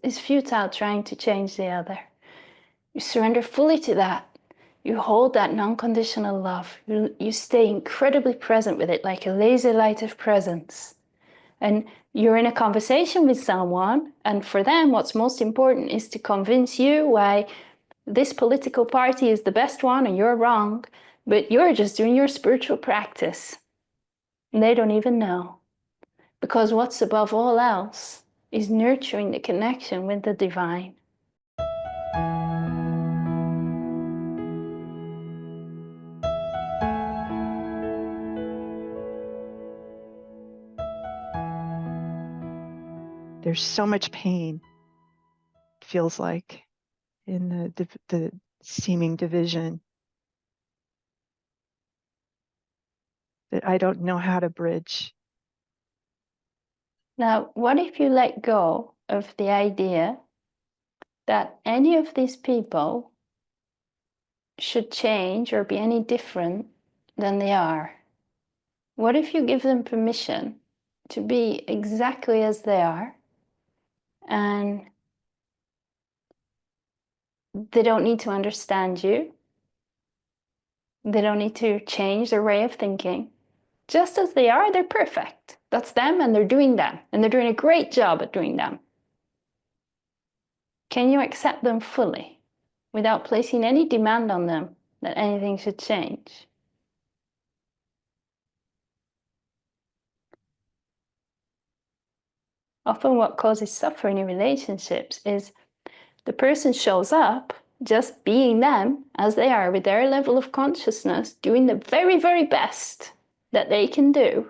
It's futile trying to change the other. You surrender fully to that. You hold that non-conditional love. You stay incredibly present with it, like a laser light of presence. And you're in a conversation with someone, and for them, what's most important is to convince you why this political party is the best one and you're wrong, but you're just doing your spiritual practice. And they don't even know. Because what's above all else is nurturing the connection with the divine. There's so much pain, it feels like, in the seeming division that I don't know how to bridge. Now, what if you let go of the idea that any of these people should change or be any different than they are? What if you give them permission to be exactly as they are, and they don't need to understand you, they don't need to change their way of thinking? Just as they are, they're perfect. That's them, and they're doing them, and they're doing a great job at doing them. Can you accept them fully without placing any demand on them that anything should change? Often what causes suffering in relationships is the person shows up just being them as they are, with their level of consciousness, doing the very, very best that they can do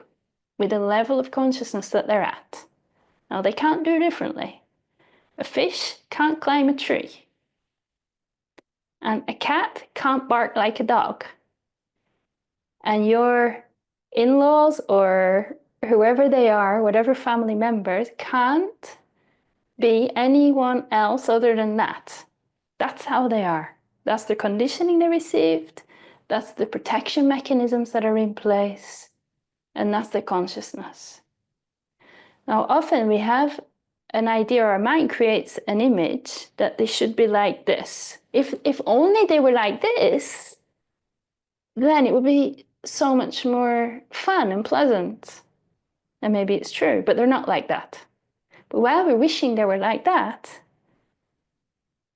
with the level of consciousness that they're at. Now, they can't do differently. A fish can't climb a tree. And a cat can't bark like a dog. And your in-laws or whoever they are, whatever family members, can't be anyone else other than that. That's how they are. That's the conditioning they received. That's the protection mechanisms that are in place. And that's the consciousness. Now, often we have an idea, or our mind creates an image that they should be like this. If only they were like this, then it would be so much more fun and pleasant. And maybe it's true, but they're not like that. But while we're wishing they were like that,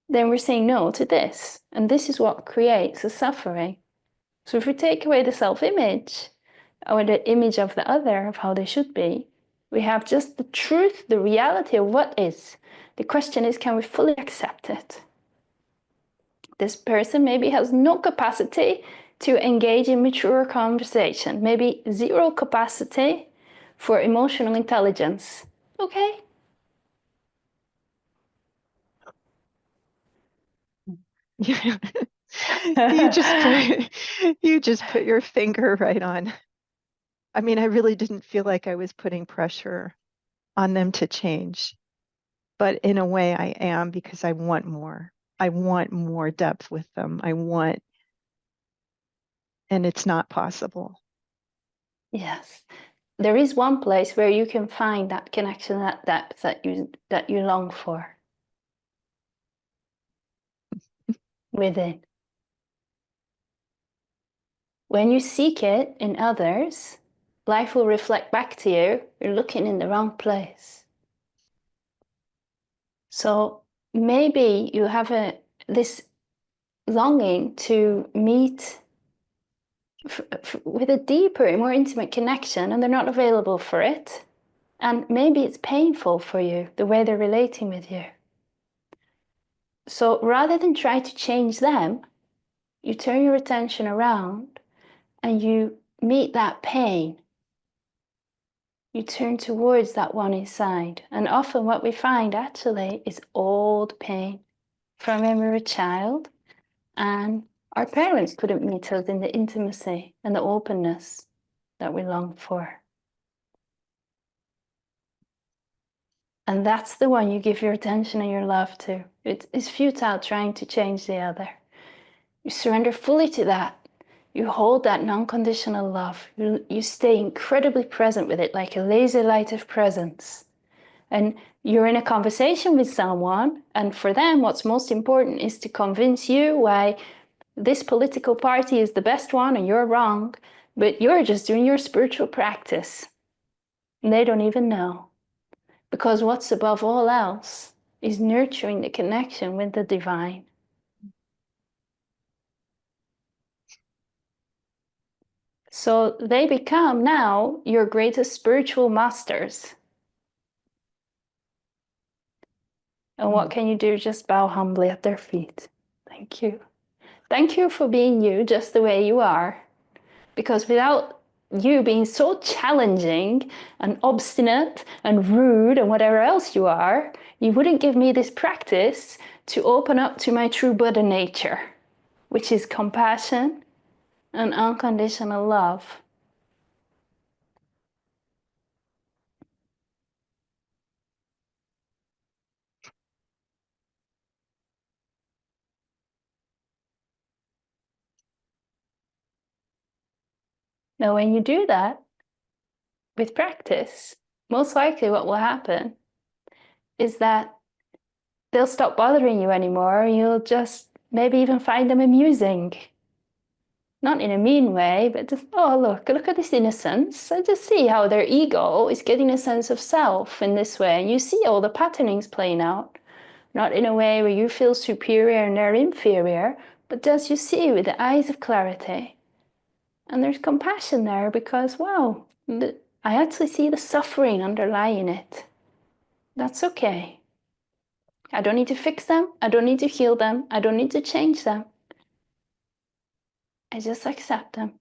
then we're saying no to this. And this is what creates the suffering. So if we take away the self-image, or the image of the other, of how they should be, we have just the truth, the reality of what is. The question is, can we fully accept it? This person maybe has no capacity to engage in mature conversation, maybe zero capacity for emotional intelligence. Okay. you just put your finger right on. I mean, I really didn't feel like I was putting pressure on them to change, but in a way I am, because I want more. I want more depth with them. And it's not possible. Yes. There is one place where you can find that connection, that depth that you long for. Within. When you seek it in others, life will reflect back to you. You're looking in the wrong place. So maybe you have this longing to meet with a deeper, more intimate connection, and they're not available for it. And maybe it's painful for you, the way they're relating with you. So rather than try to change them, you turn your attention around and you meet that pain. You turn towards that one inside. And often what we find actually is old pain from when we were a child, and our parents couldn't meet us in the intimacy and the openness that we long for. And that's the one you give your attention and your love to. It's futile trying to change the other. You surrender fully to that. You hold that non-conditional love. You stay incredibly present with it, like a laser light of presence. And you're in a conversation with someone, and for them, what's most important is to convince you why this political party is the best one and you're wrong, but you're just doing your spiritual practice. And they don't even know. Because what's above all else is nurturing the connection with the divine. So they become now your greatest spiritual masters. And what can you do? Just bow humbly at their feet. Thank you. Thank you for being you just the way you are. Because without you being so challenging and obstinate and rude and whatever else you are, you wouldn't give me this practice to open up to my true Buddha nature, which is compassion and unconditional love. Now, when you do that with practice, most likely what will happen is that they'll stop bothering you anymore. You'll just maybe even find them amusing. Not in a mean way, but just, oh, look at this innocence. I just see how their ego is getting a sense of self in this way. And you see all the patternings playing out. Not in a way where you feel superior and they're inferior, but just you see with the eyes of clarity. And there's compassion there because, wow, I actually see the suffering underlying it. That's okay. I don't need to fix them. I don't need to heal them. I don't need to change them. I just accept them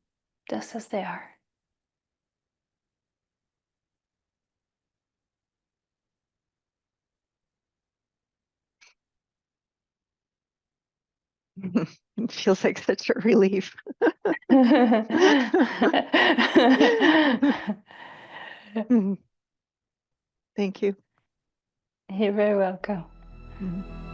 just as they are. It feels like such a relief. Thank you. You're very welcome. Mhm.